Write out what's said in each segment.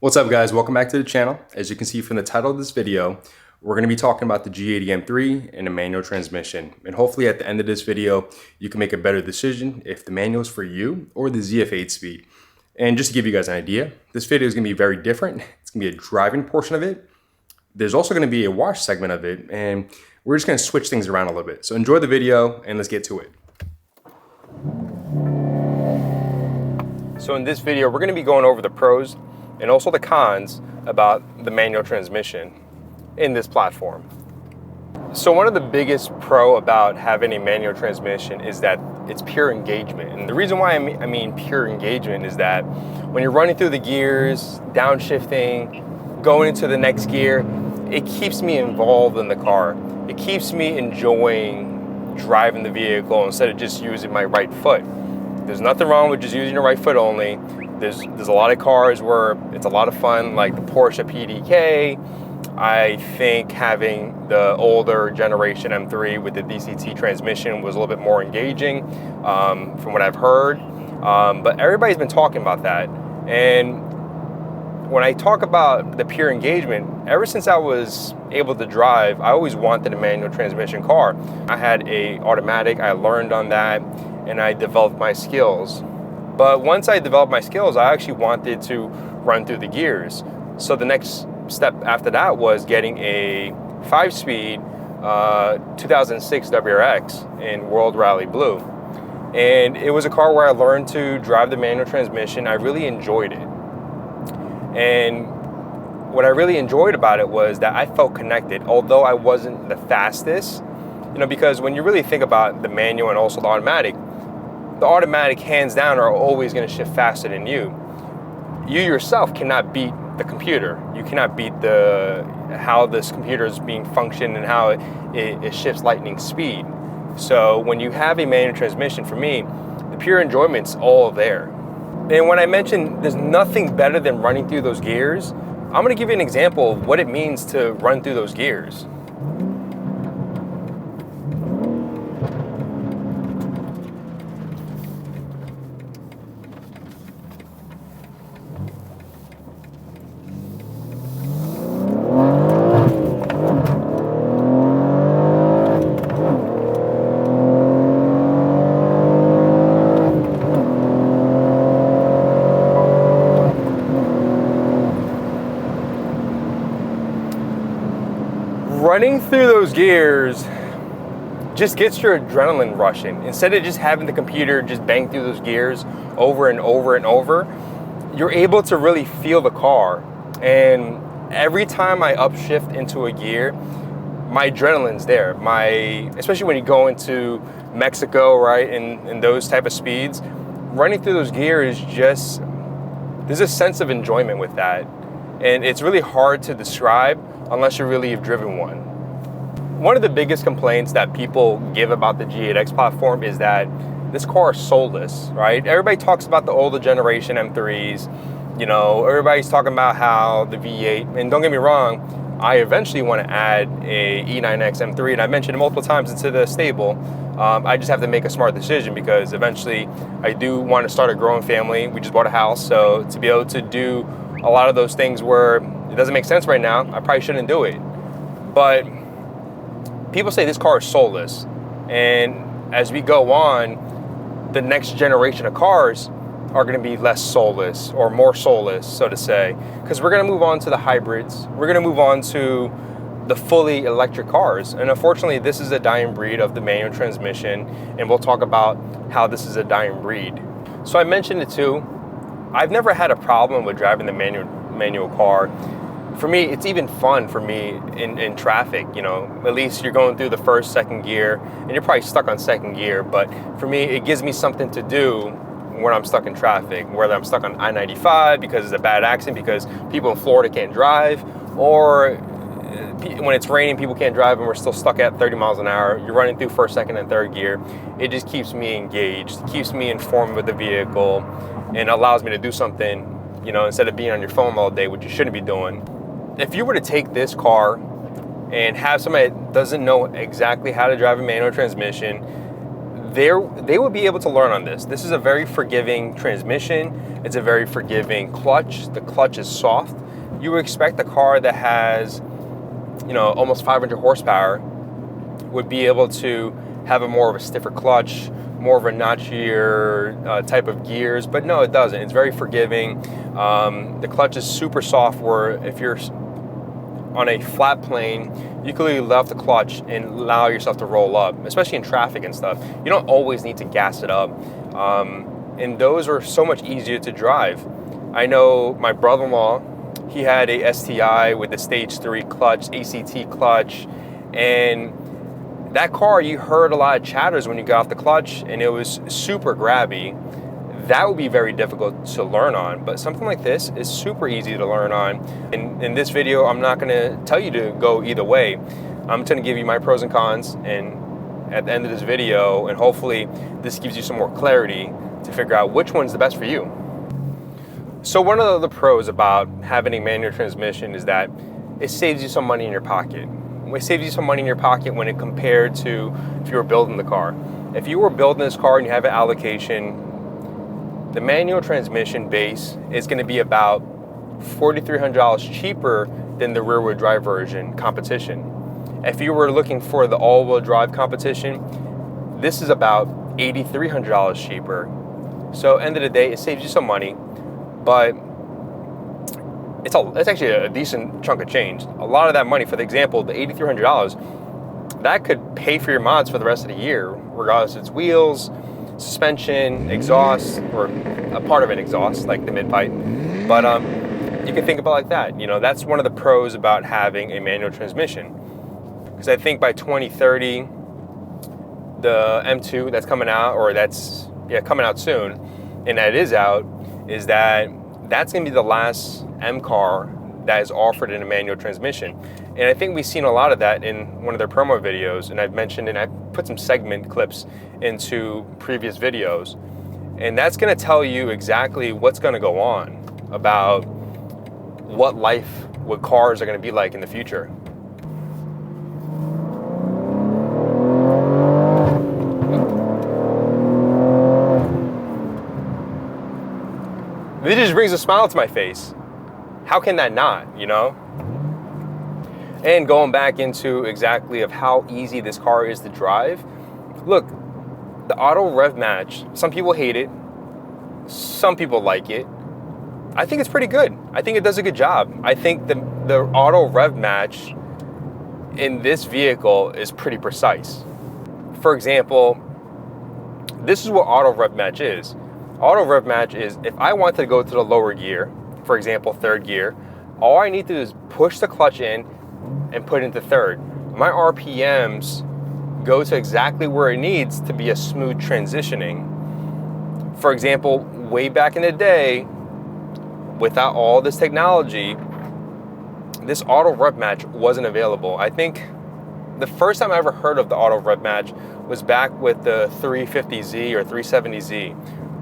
What's up guys, welcome back to the channel. As you can see from the title of this video, we're going to be talking about the G80 M3 and a manual transmission. And hopefully at the end of this video, you can make a better decision if the manual is for you or the ZF 8-speed. And just to give you guys an idea, this video is going to be very different. It's going to be a driving portion of it. There's also going to be a wash segment of it, and we're just going to switch things around a little bit. So enjoy the video and let's get to it. So in this video, we're going to be going over the pros and also the cons about the manual transmission in this platform. So one of the biggest pro about having a manual transmission is that it's pure engagement. And the reason why I mean pure engagement is that when you're running through the gears, downshifting, going into the next gear, it keeps me involved in the car. It keeps me enjoying driving the vehicle instead of just using my right foot. There's nothing wrong with just using your right foot only. There's a lot of cars where it's a lot of fun, like the Porsche PDK. I think having the older generation M3 with the DCT transmission was a little bit more engaging from what I've heard. But everybody's been talking about that. And when I talk about the pure engagement, ever since I was able to drive, I always wanted a manual transmission car. I had a automatic, I learned on that, and I developed my skills. But once I developed my skills, I actually wanted to run through the gears. So the next step after that was getting a 5-speed 2006 WRX in World Rally Blue. And it was a car where I learned to drive the manual transmission. I really enjoyed it. And what I really enjoyed about it was that I felt connected, although I wasn't the fastest, because when you really think about the manual and also the automatic hands down are always going to shift faster than you. You yourself cannot beat the computer. You cannot beat how this computer is being functioned and how it shifts lightning speed. So when you have a manual transmission, for me, the pure enjoyment's all there. And when I mentioned there's nothing better than running through those gears, I'm going to give you an example of what it means to run through those gears. Running through those gears just gets your adrenaline rushing. Instead of just having the computer just bang through those gears over and over and over, you're able to really feel the car. And every time I upshift into a gear, my adrenaline's there. Especially when you go into Mexico, right, and those type of speeds, running through those gears there's a sense of enjoyment with that. And it's really hard to describe unless you really have driven one. One of the biggest complaints that people give about the G8X platform is that this car is soulless, right? Everybody talks about the older generation M3s, everybody's talking about how the V8, and don't get me wrong, I eventually want to add a E9X M3, and I mentioned it multiple times into the stable. I just have to make a smart decision because eventually I do want to start a growing family. We just bought a house, so to be able to do a lot of those things where it doesn't make sense right now, I probably shouldn't do it. But people say this car is soulless. And as we go on, the next generation of cars are going to be less soulless or more soulless, so to say. Because we're going to move on to the hybrids. We're going to move on to the fully electric cars. And unfortunately, this is a dying breed of the manual transmission. And we'll talk about how this is a dying breed. So I mentioned it too. I've never had a problem with driving the manual car. For me, it's even fun for me in traffic, at least you're going through the first, second gear, and you're probably stuck on second gear, but for me, it gives me something to do when I'm stuck in traffic, whether I'm stuck on I-95 because it's a bad accident, because people in Florida can't drive, or when it's raining, people can't drive and we're still stuck at 30 miles an hour. You're running through first, second, and third gear. It just keeps me engaged, it keeps me informed with the vehicle, and allows me to do something, instead of being on your phone all day, which you shouldn't be doing. If you were to take this car and have somebody that doesn't know exactly how to drive a manual transmission, they would be able to learn on this. This is a very forgiving transmission. It's a very forgiving clutch. The clutch is soft. You would expect a car that has, you know, almost 500 horsepower would be able to have a more of a stiffer clutch, more of a notchier type of gears, but no, it doesn't. It's very forgiving. The clutch is super soft, where if you're on a flat plane, you can really let off the clutch and allow yourself to roll up, especially in traffic and stuff. You don't always need to gas it up. And those are so much easier to drive. I know my brother-in-law, he had a STI with the stage 3 clutch, ACT clutch, and that car, you heard a lot of chatters when you got off the clutch, and it was super grabby. That would be very difficult to learn on, but something like this is super easy to learn on. And in this video, I'm not gonna tell you to go either way. I'm gonna give you my pros and cons, and at the end of this video, and hopefully this gives you some more clarity to figure out which one's the best for you. So one of the pros about having a manual transmission is that it saves you some money in your pocket. It saves you some money in your pocket when it compared to if you were building the car. If you were building this car and you have an allocation, the manual transmission base is going to be about $4,300 cheaper than the rear-wheel drive version competition. If you were looking for the all-wheel drive competition, this is about $8,300 cheaper. So end of the day, it saves you some money, but it's actually a decent chunk of change. A lot of that money, for the example, the $8,300, that could pay for your mods for the rest of the year, regardless of its wheels, suspension, exhaust, or a part of an exhaust, like the mid-pipe. But you can think about it like that. You know, that's one of the pros about having a manual transmission. Because I think by 2030, the M2 that's coming out, or that's coming out soon, and that is out, is that's going to be the last M car that is offered in a manual transmission. And I think we've seen a lot of that in one of their promo videos, and I've mentioned, and I put some segment clips into previous videos, and that's going to tell you exactly what's going to go on about what cars are going to be like in the future. This just brings a smile to my face. How can that not, you know? And going back into exactly of how easy this car is to drive, look, the auto rev match, some people hate it, some people like it. I think it's pretty good. I think it does a good job. I think the auto rev match in this vehicle is pretty precise. For example, this is what auto rev match is. Auto rev match is if I want to go to the lower gear, for example, third gear, all I need to do is push the clutch in and put it into third. My RPMs go to exactly where it needs to be a smooth transitioning. For example, way back in the day, without all this technology, this auto rev match wasn't available. I think the first time I ever heard of the auto rev match was back with the 350Z or 370Z,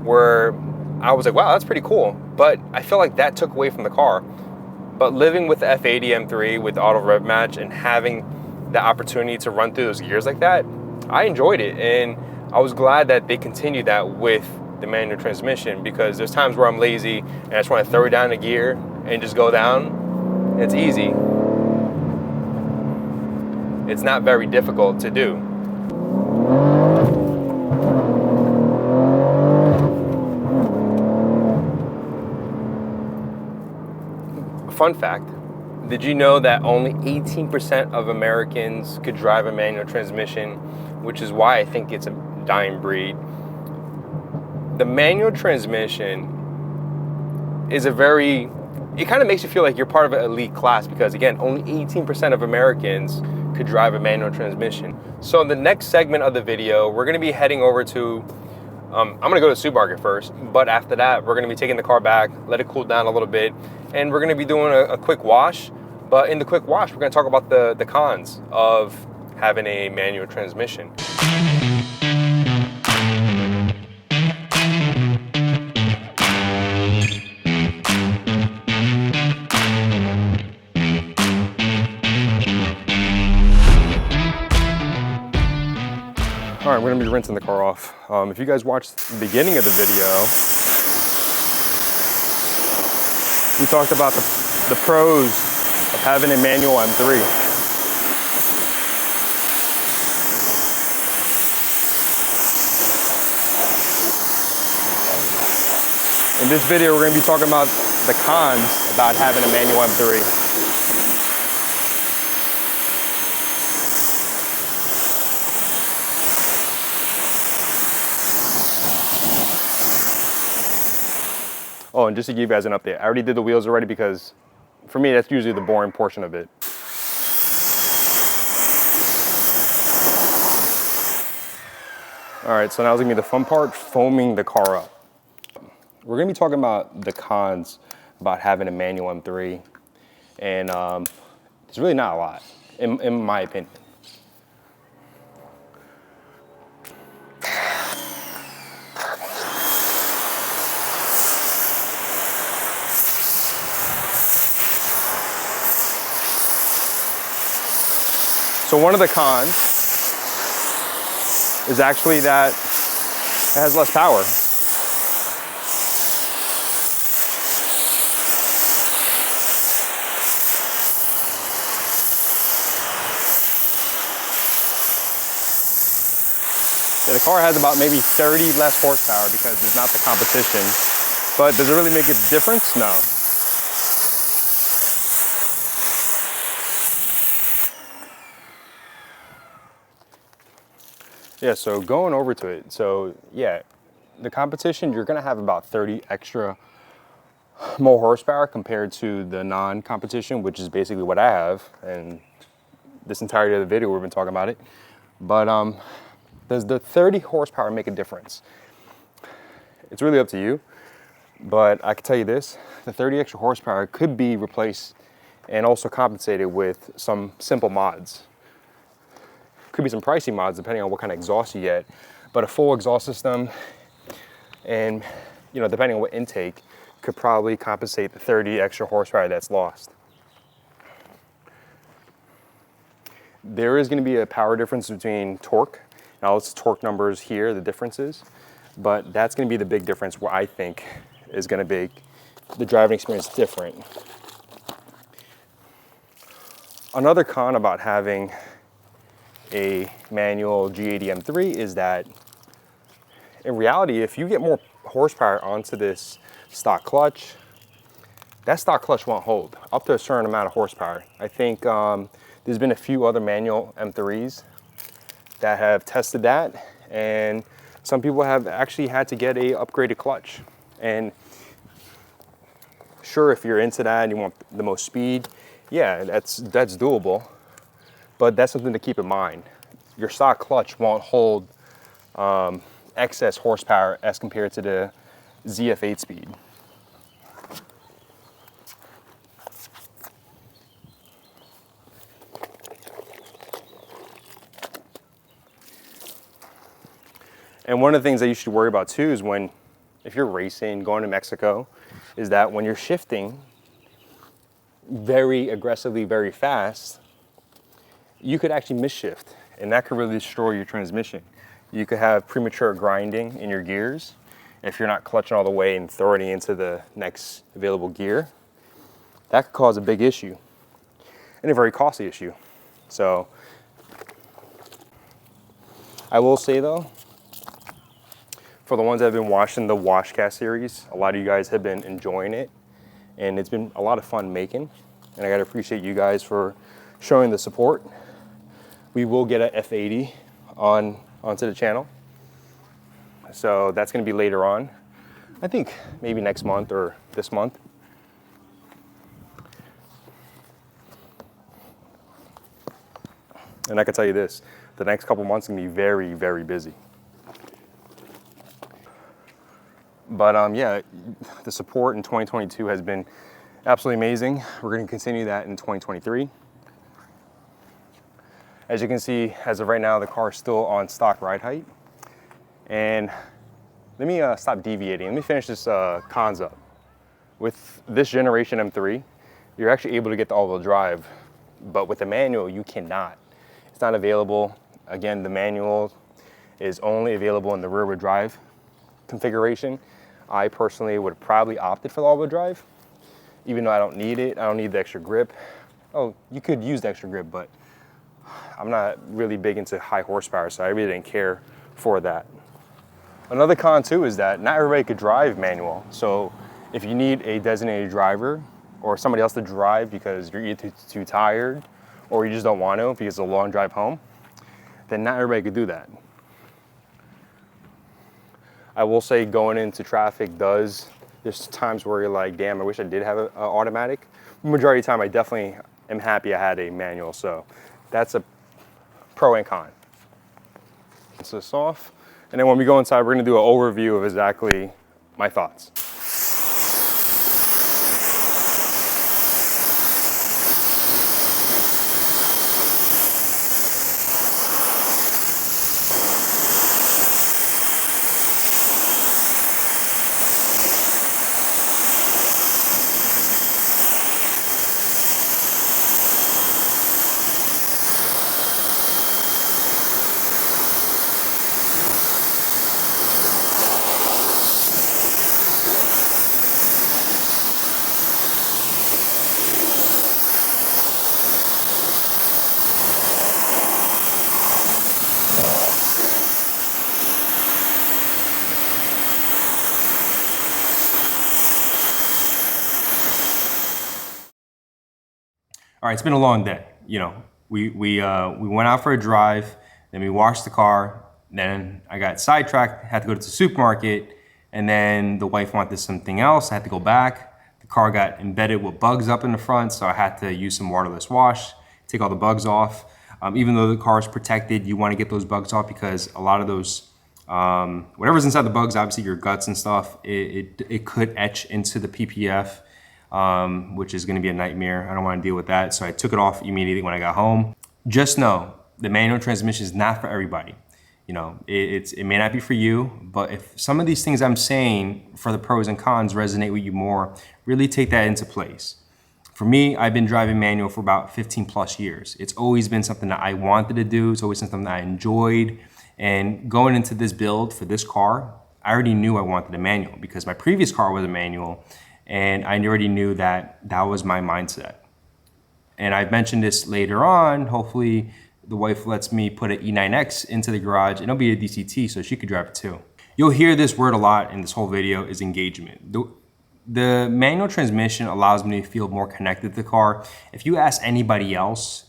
where I was like, wow, that's pretty cool. But I feel like that took away from the car. But living with the F80 M3 with auto rev match and having the opportunity to run through those gears like that, I enjoyed it. And I was glad that they continued that with the manual transmission, because there's times where I'm lazy and I just want to throw down a gear and just go down. It's easy. It's not very difficult to do. Fun fact, did you know that only 18% of Americans could drive a manual transmission, which is why I think it's a dying breed. The manual transmission is it kind of makes you feel like you're part of an elite class, because again, only 18% of Americans could drive a manual transmission. So in the next segment of the video, we're gonna be heading over to, I'm gonna go to the supermarket first, but after that, we're gonna be taking the car back, let it cool down a little bit, and we're gonna be doing a quick wash. But in the quick wash, we're gonna talk about the cons of having a manual transmission. All right, we're gonna be rinsing the car off. If you guys watched the beginning of the video, we talked about the pros of having a manual M3. In this video, we're gonna be talking about the cons about having a manual M3. Oh, and just to give you guys an update, I already did the wheels already because for me, that's usually the boring portion of it. All right, so now it's gonna be the fun part, foaming the car up. We're gonna be talking about the cons about having a manual M3, and it's really not a lot, in my opinion. So one of the cons is actually that it has less power. Yeah, the car has about maybe 30 less horsepower because it's not the competition. But does it really make a difference? No. Yeah, so going over to it, so yeah, the competition, you're gonna have about 30 extra more horsepower compared to the non-competition, which is basically what I have, and this entirety of the video we've been talking about it. But does the 30 horsepower make a difference? It's really up to you, but I can tell you this, the 30 extra horsepower could be replaced and also compensated with some simple mods. Could be some pricey mods depending on what kind of exhaust you get, but a full exhaust system and, you know, depending on what intake, could probably compensate the 30 extra horsepower that's lost. There is going to be a power difference between torque. Now it's torque numbers here, the differences, but that's going to be the big difference where I think is going to make the driving experience different. Another con about having a manual G80 M3 is that in reality, if you get more horsepower onto this stock clutch, that stock clutch won't hold up to a certain amount of horsepower. I think there's been a few other manual M3s that have tested that, and some people have actually had to get a upgraded clutch. And sure, if you're into that and you want the most speed, yeah, that's doable. But that's something to keep in mind. Your stock clutch won't hold excess horsepower as compared to the ZF8 speed. And one of the things that you should worry about too is if you're racing, going to Mexico, is that when you're shifting very aggressively, very fast, you could actually misshift, and that could really destroy your transmission. You could have premature grinding in your gears if you're not clutching all the way and throwing it into the next available gear. That could cause a big issue and a very costly issue. So I will say though, for the ones that have been watching the Washcast series, a lot of you guys have been enjoying it, and it's been a lot of fun making, and I gotta appreciate you guys for showing the support. We will get a F80 onto the channel. So that's gonna be later on. I think maybe next month or this month. And I can tell you this, the next couple months are gonna be very, very busy. But yeah, the support in 2022 has been absolutely amazing. We're gonna continue that in 2023. As you can see, as of right now, the car is still on stock ride height. And let me stop deviating. Let me finish this cons up. With this generation M3, you're actually able to get the all-wheel drive, but with the manual, you cannot. It's not available. Again, the manual is only available in the rear wheel drive configuration. I personally would probably opted for the all wheel drive, even though I don't need it. I don't need the extra grip. Oh, you could use the extra grip, but I'm not really big into high horsepower, so I really didn't care for that. Another con too is that not everybody could drive manual. So if you need a designated driver or somebody else to drive because you're either too tired or you just don't want to because it's a long drive home, then not everybody could do that. I will say going into traffic there's times where you're like, damn, I wish I did have an automatic. The majority of the time, I definitely am happy I had a manual. So that's a pro and con. Rinse this off. And then when we go inside, we're gonna do an overview of exactly my thoughts. All right, it's been a long day. You know, we went out for a drive, then we washed the car, then I got sidetracked, had to go to the supermarket, and then the wife wanted something else. I had to go back. The car got embedded with bugs up in the front, so I had to use some waterless wash, take all the bugs off. Even though the car is protected, you want to get those bugs off because a lot of those, whatever's inside the bugs, obviously your guts and stuff, it could etch into the PPF. Which is going to be a nightmare. I don't want to deal with that. So I took it off immediately when I got home. Just know the manual transmission is not for everybody. You know, it may not be for you, but if some of these things I'm saying for the pros and cons resonate with you more, really take that into place. For me, I've been driving manual for about 15 plus years. It's always been something that I wanted to do. It's always something that I enjoyed. And going into this build for this car, I already knew I wanted a manual because my previous car was a manual. And I already knew that that was my mindset. And I've mentioned this later on. Hopefully the wife lets me put an E9X into the garage and it'll be a DCT so she could drive it too. You'll hear this word a lot in this whole video is engagement. The manual transmission allows me to feel more connected to the car. If you ask anybody else,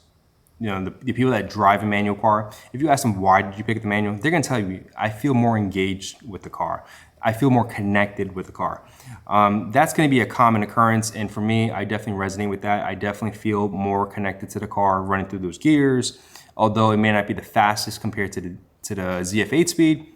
you know, the people that drive a manual car, if you ask them why did you pick the manual, they're gonna tell you, I feel more engaged with the car. I feel more connected with the car. That's gonna be a common occurrence, and for me, I definitely resonate with that. I definitely feel more connected to the car running through those gears. Although it may not be the fastest compared to the ZF8 speed,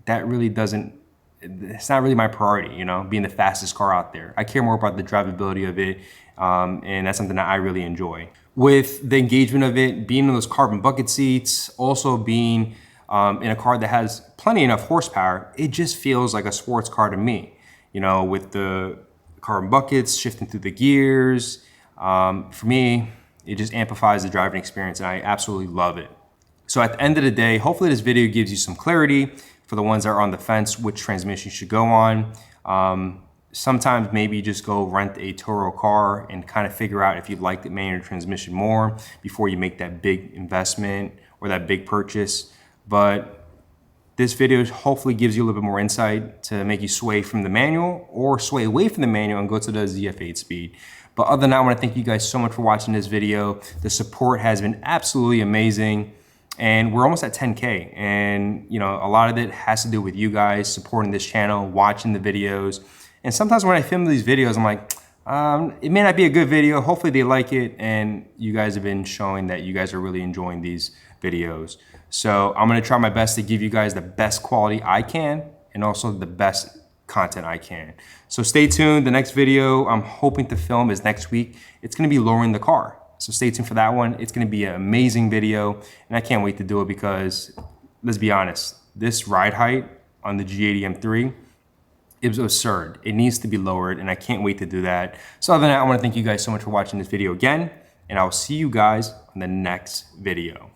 that really doesn't, it's not really my priority, you know, being the fastest car out there. I care more about the drivability of it, and that's something that I really enjoy. With the engagement of it, being in those carbon bucket seats, also being in a car that has plenty enough horsepower, it just feels like a sports car to me. You know, with the carbon buckets, shifting through the gears. For me, it just amplifies the driving experience and I absolutely love it. So at the end of the day, hopefully this video gives you some clarity for the ones that are on the fence, which transmission you should go on. Sometimes maybe just go rent a Toro car and kind of figure out if you like the manual transmission more before you make that big investment or that big purchase. But this video hopefully gives you a little bit more insight to make you sway from the manual or sway away from the manual and go to the ZF8 speed. But other than that, I want to thank you guys so much for watching this video. The support has been absolutely amazing. And we're almost at 10K. And you know, a lot of it has to do with you guys supporting this channel, watching the videos. And sometimes when I film these videos, I'm like, it may not be a good video. Hopefully they like it. And you guys have been showing that you guys are really enjoying these videos. So I'm gonna try my best to give you guys the best quality I can and also the best content I can. So stay tuned. The next video I'm hoping to film is next week. It's gonna be lowering the car. So stay tuned for that one. It's gonna be an amazing video and I can't wait to do it because let's be honest, this ride height on the G80 M3, it was absurd. It needs to be lowered and I can't wait to do that. So other than that, I wanna thank you guys so much for watching this video again and I'll see you guys in the next video.